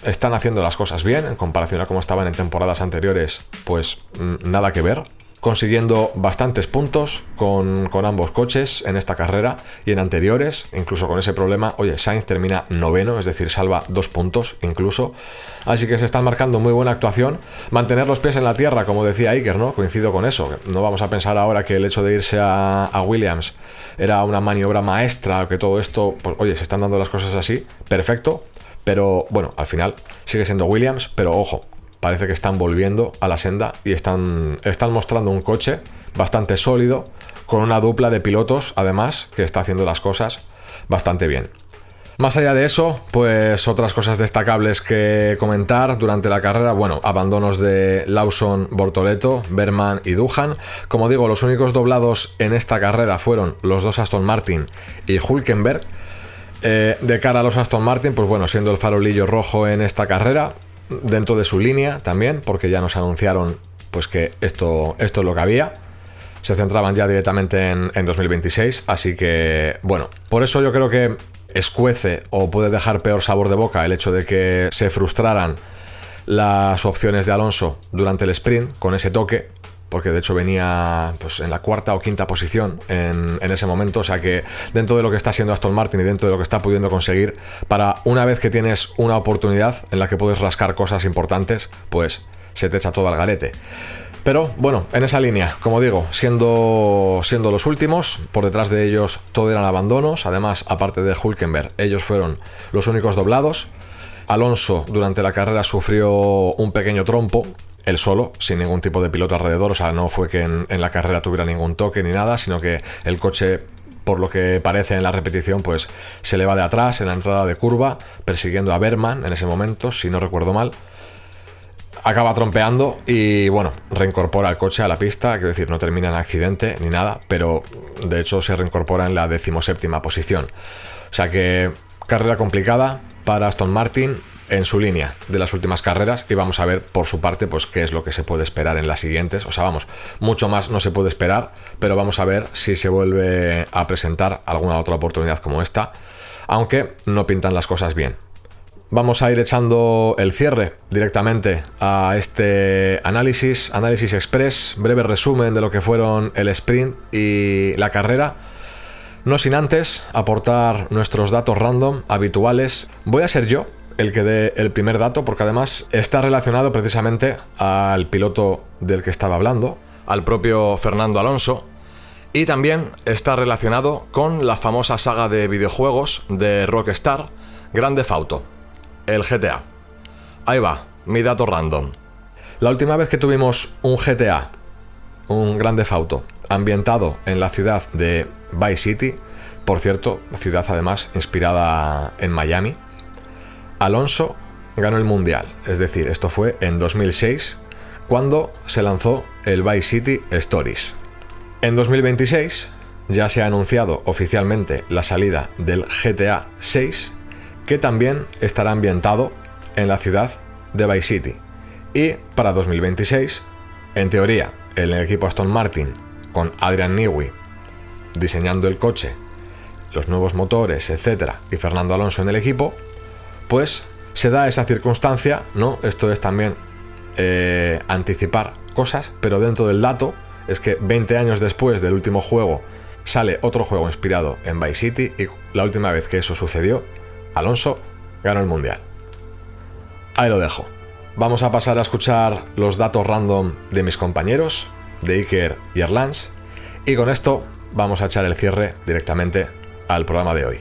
están haciendo las cosas bien en comparación a cómo estaban en temporadas anteriores, pues nada que ver, consiguiendo bastantes puntos con ambos coches en esta carrera y en anteriores, incluso con ese problema. Oye, Sainz termina noveno, es decir, salva 2 puntos incluso, así que se están marcando muy buena actuación. Mantener los pies en la tierra, como decía Iker, ¿no? Coincido con eso, no vamos a pensar ahora que el hecho de irse a Williams era una maniobra maestra, o que todo esto, pues oye, se están dando las cosas así, perfecto, pero bueno, al final sigue siendo Williams, pero ojo, parece que están volviendo a la senda y están mostrando un coche bastante sólido, con una dupla de pilotos, además, que está haciendo las cosas bastante bien. Más allá de eso, pues otras cosas destacables que comentar durante la carrera. Bueno, abandonos de Lawson, Bortoleto, Berman y Doohan. Como digo, los únicos doblados en esta carrera fueron los dos Aston Martin y Hülkenberg. De cara a los Aston Martin, pues bueno, siendo el farolillo rojo en esta carrera, dentro de su línea también, porque ya nos anunciaron pues que esto es lo que había. Se centraban ya directamente en 2026, así que bueno, por eso yo creo que escuece o puede dejar peor sabor de boca el hecho de que se frustraran las opciones de Alonso durante el sprint con ese toque, porque de hecho venía pues en la cuarta o quinta posición en ese momento. O sea que dentro de lo que está haciendo Aston Martin y dentro de lo que está pudiendo conseguir, para una vez que tienes una oportunidad en la que puedes rascar cosas importantes, pues se te echa todo al garete. Pero bueno, en esa línea, como digo, siendo los últimos, por detrás de ellos todo eran abandonos. Además, aparte de Hülkenberg, ellos fueron los únicos doblados. Alonso durante la carrera sufrió un pequeño trompo, él solo, sin ningún tipo de piloto alrededor. O sea, no fue que en la carrera tuviera ningún toque ni nada, sino que el coche, por lo que parece en la repetición, pues se le va de atrás en la entrada de curva, persiguiendo a Berman en ese momento, si no recuerdo mal. Acaba trompeando y bueno, reincorpora el coche a la pista, quiero decir, no termina en accidente ni nada, pero de hecho se reincorpora en la 17ª posición. O sea que carrera complicada para Aston Martin, en su línea de las últimas carreras, y vamos a ver por su parte pues qué es lo que se puede esperar en las siguientes. O sea, vamos, mucho más no se puede esperar, pero vamos a ver si se vuelve a presentar alguna otra oportunidad como esta, aunque no pintan las cosas bien. Vamos a ir echando el cierre directamente a este análisis express, breve resumen de lo que fueron el sprint y la carrera. No sin antes aportar nuestros datos random habituales. Voy a ser yo el que dé el primer dato, porque además está relacionado precisamente al piloto del que estaba hablando, al propio Fernando Alonso, y también está relacionado con la famosa saga de videojuegos de Rockstar, Grand Theft Auto, el GTA. Ahí va, mi dato random. La última vez que tuvimos un GTA, un Grand Theft Auto, ambientado en la ciudad de Vice City, por cierto, ciudad además inspirada en Miami, Alonso ganó el Mundial. Es decir, esto fue en 2006, cuando se lanzó el Vice City Stories. En 2026 ya se ha anunciado oficialmente la salida del GTA 6, que también estará ambientado en la ciudad de Vice City. Y para 2026, en teoría, el equipo Aston Martin, con Adrian Newey diseñando el coche, los nuevos motores, etcétera, y Fernando Alonso en el equipo, pues se da esa circunstancia, ¿no? Esto es también anticipar cosas, pero dentro del dato es que 20 años después del último juego sale otro juego inspirado en Vice City, y la última vez que eso sucedió, Alonso ganó el Mundial. Ahí lo dejo. Vamos a pasar a escuchar los datos random de mis compañeros, de Iker y Erlans, y con esto vamos a echar el cierre directamente al programa de hoy.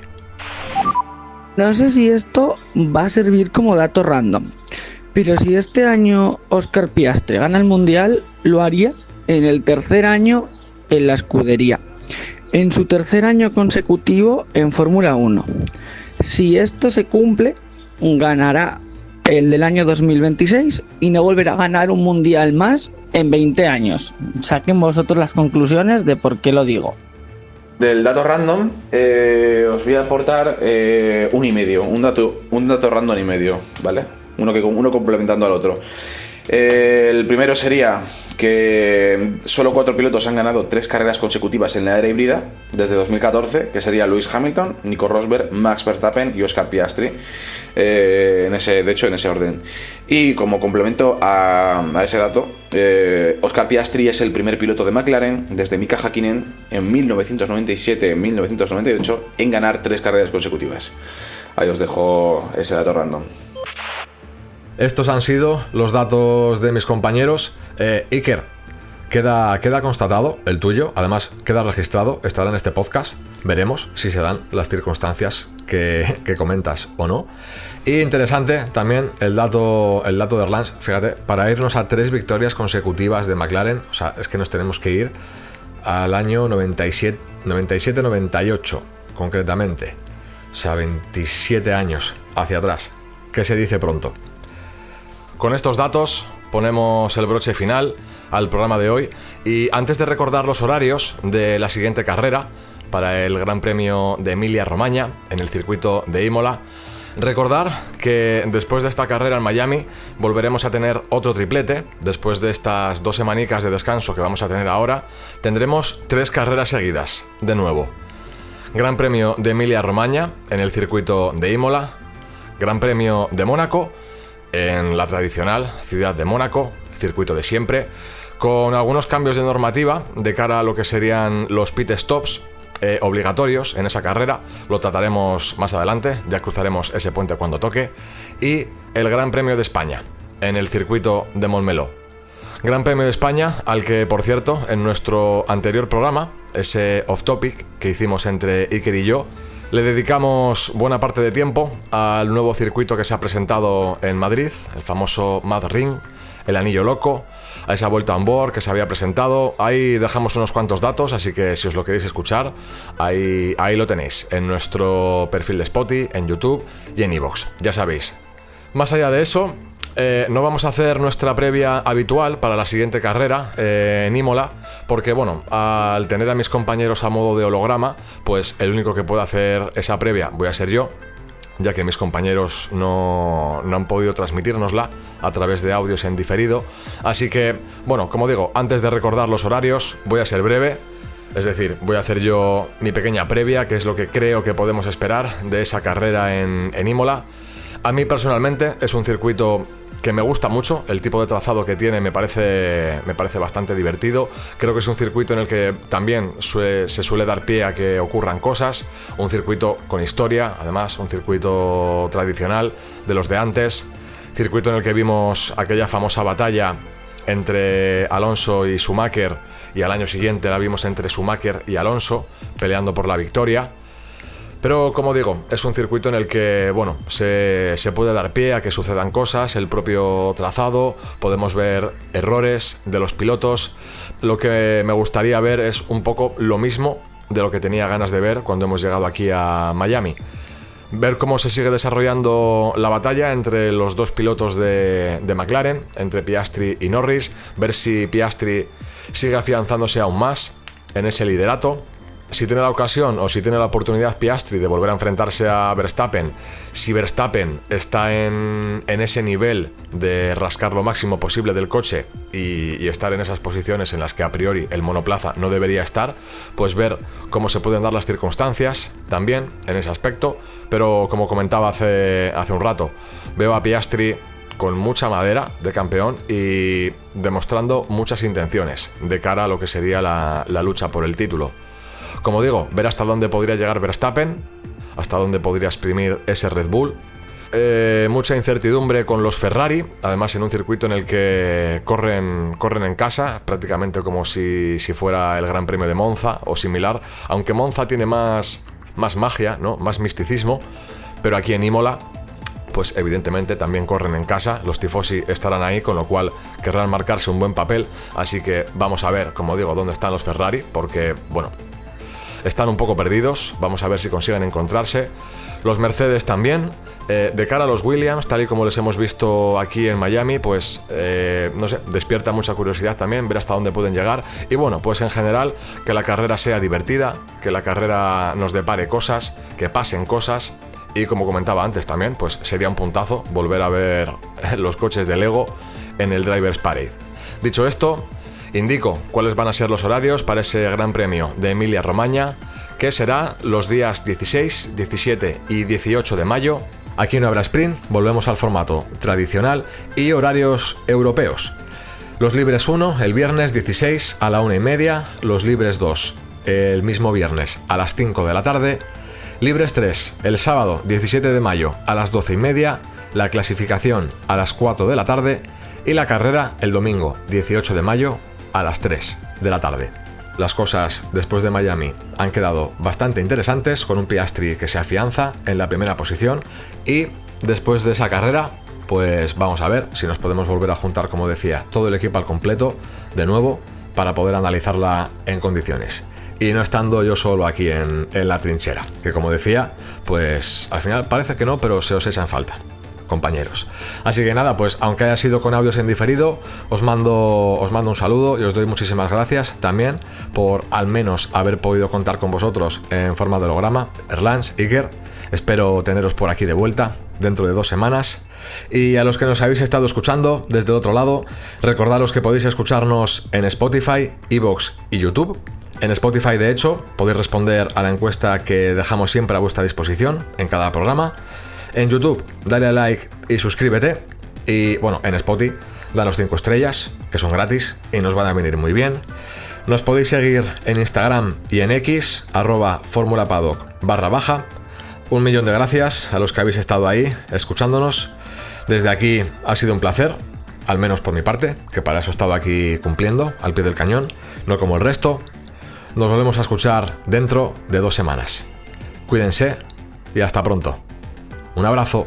No sé si esto va a servir como dato random, pero si este año Óscar Piastri gana el Mundial, lo haría en el tercer año en la escudería, en su tercer año consecutivo en Fórmula 1. Si esto se cumple, ganará el del año 2026 y no volverá a ganar un Mundial más en 20 años. Saquen vosotros las conclusiones de por qué lo digo. Del dato random, os voy a aportar un dato random y medio, ¿vale? Uno complementando al otro. El primero sería que solo 4 pilotos han ganado 3 carreras consecutivas en la era híbrida desde 2014, que sería Lewis Hamilton, Nico Rosberg, Max Verstappen y Óscar Piastri, en ese orden. Y como complemento a ese dato, Óscar Piastri es el primer piloto de McLaren desde Mika Häkkinen en 1997-1998 en ganar 3 carreras consecutivas. Ahí os dejo ese dato random. Estos han sido los datos de mis compañeros. Iker, queda constatado el tuyo, además queda registrado, estará en este podcast. Veremos si se dan las circunstancias que comentas o no. Y interesante también el dato de Erlans, fíjate, para irnos a 3 victorias consecutivas de McLaren. O sea, es que nos tenemos que ir al año 97-98 concretamente. O sea, 27 años hacia atrás, que se dice pronto. Con estos datos ponemos el broche final al programa de hoy, y antes de recordar los horarios de la siguiente carrera para el Gran Premio de Emilia-Romagna en el circuito de Imola, recordar que después de esta carrera en Miami volveremos a tener otro triplete. Después de estas 2 semanicas de descanso que vamos a tener ahora, tendremos 3 carreras seguidas de nuevo. Gran Premio de Emilia-Romagna en el circuito de Imola, Gran Premio de Mónaco en la tradicional ciudad de Mónaco, circuito de siempre, con algunos cambios de normativa de cara a lo que serían los pit stops obligatorios en esa carrera. Lo trataremos más adelante, ya cruzaremos ese puente cuando toque. Y el Gran Premio de España en el circuito de Montmeló. Gran Premio de España al que, por cierto, en nuestro anterior programa, ese off topic que hicimos entre Iker y yo, le dedicamos buena parte de tiempo al nuevo circuito que se ha presentado en Madrid, el famoso Mad Ring, el Anillo Loco, a esa vuelta on board que se había presentado. Ahí dejamos unos cuantos datos, así que si os lo queréis escuchar, ahí lo tenéis, en nuestro perfil de Spotify, en YouTube y en iVoox, ya sabéis. Más allá de eso, no vamos a hacer nuestra previa habitual para la siguiente carrera en Imola, porque bueno, al tener a mis compañeros a modo de holograma, pues el único que puede hacer esa previa voy a ser yo. ya que mis compañeros no han podido transmitírnosla a través de audios en diferido. Así que, bueno, como digo, antes de recordar los horarios, voy a ser breve. Es decir, voy a hacer yo mi pequeña previa, que es lo que creo que podemos esperar de esa carrera en Imola. A mí personalmente es un circuito que me gusta mucho, el tipo de trazado que tiene me parece bastante divertido. Creo que es un circuito en el que también se suele dar pie a que ocurran cosas, un circuito con historia, además un circuito tradicional de los de antes, circuito en el que vimos aquella famosa batalla entre Alonso y Schumacher, y al año siguiente la vimos entre Schumacher y Alonso peleando por la victoria. Pero, como digo, es un circuito en el que, bueno, se puede dar pie a que sucedan cosas, el propio trazado, podemos ver errores de los pilotos. Lo que me gustaría ver es un poco lo mismo de lo que tenía ganas de ver cuando hemos llegado aquí a Miami. Ver cómo se sigue desarrollando la batalla entre los dos pilotos de McLaren, entre Piastri y Norris, ver si Piastri sigue afianzándose aún más en ese liderato. Si tiene la ocasión o si tiene la oportunidad Piastri de volver a enfrentarse a Verstappen, si Verstappen está en ese nivel de rascar lo máximo posible del coche y estar en esas posiciones en las que a priori el monoplaza no debería estar, pues ver cómo se pueden dar las circunstancias también en ese aspecto. Pero como comentaba hace un rato, veo a Piastri con mucha madera de campeón y demostrando muchas intenciones de cara a lo que sería la lucha por el título. Como digo, ver hasta dónde podría llegar Verstappen, hasta dónde podría exprimir ese Red Bull. Mucha incertidumbre con los Ferrari, además en un circuito en el que corren en casa, prácticamente como si fuera el Gran Premio de Monza o similar, aunque Monza tiene más magia, ¿no? Más misticismo, pero aquí en Imola, pues evidentemente también corren en casa, los tifosi estarán ahí, con lo cual querrán marcarse un buen papel, así que vamos a ver, como digo, dónde están los Ferrari, porque, bueno, están un poco perdidos, vamos a ver si consiguen encontrarse. Los Mercedes también. De cara a los Williams, tal y como les hemos visto aquí en Miami, pues no sé, despierta mucha curiosidad también ver hasta dónde pueden llegar. Y bueno, pues en general que la carrera sea divertida, que la carrera nos depare cosas, que pasen cosas. Y como comentaba antes también, pues sería un puntazo volver a ver los coches de Lego en el Drivers Parade. Dicho esto, indico cuáles van a ser los horarios para ese Gran Premio de Emilia-Romagna, que será los días 16, 17 y 18 de mayo. Aquí no habrá sprint, volvemos al formato tradicional y horarios europeos. Los libres 1 el viernes 16 a la 1:30, los libres 2 el mismo viernes a las 5 de la tarde, libres 3 el sábado 17 de mayo a las 12:30, la clasificación a las 4 de la tarde y la carrera el domingo 18 de mayo a las 3 de la tarde. Las cosas después de Miami han quedado bastante interesantes, con un Piastri que se afianza en la primera posición, y después de esa carrera, pues vamos a ver si nos podemos volver a juntar, como decía, todo el equipo al completo de nuevo para poder analizarla en condiciones. Y no estando yo solo aquí en la trinchera, que como decía, pues al final parece que no, pero se os echan falta, compañeros. Así que nada, pues aunque haya sido con audios en diferido, os mando un saludo y os doy muchísimas gracias también por al menos haber podido contar con vosotros en forma de holograma. Erlans, Iker, espero teneros por aquí de vuelta dentro de 2 semanas. Y a los que nos habéis estado escuchando desde el otro lado, recordaros que podéis escucharnos en Spotify, iVoox y YouTube. En Spotify, de hecho, podéis responder a la encuesta que dejamos siempre a vuestra disposición en cada programa. En YouTube, dale a like y suscríbete. Y bueno, en Spotify, danos 5 estrellas, que son gratis y nos van a venir muy bien. Nos podéis seguir en Instagram y en X, @formulapaddock_. 1 millón de gracias a los que habéis estado ahí escuchándonos. Desde aquí ha sido un placer, al menos por mi parte, que para eso he estado aquí cumpliendo al pie del cañón, no como el resto. Nos volvemos a escuchar dentro de 2 semanas. Cuídense y hasta pronto. Un abrazo.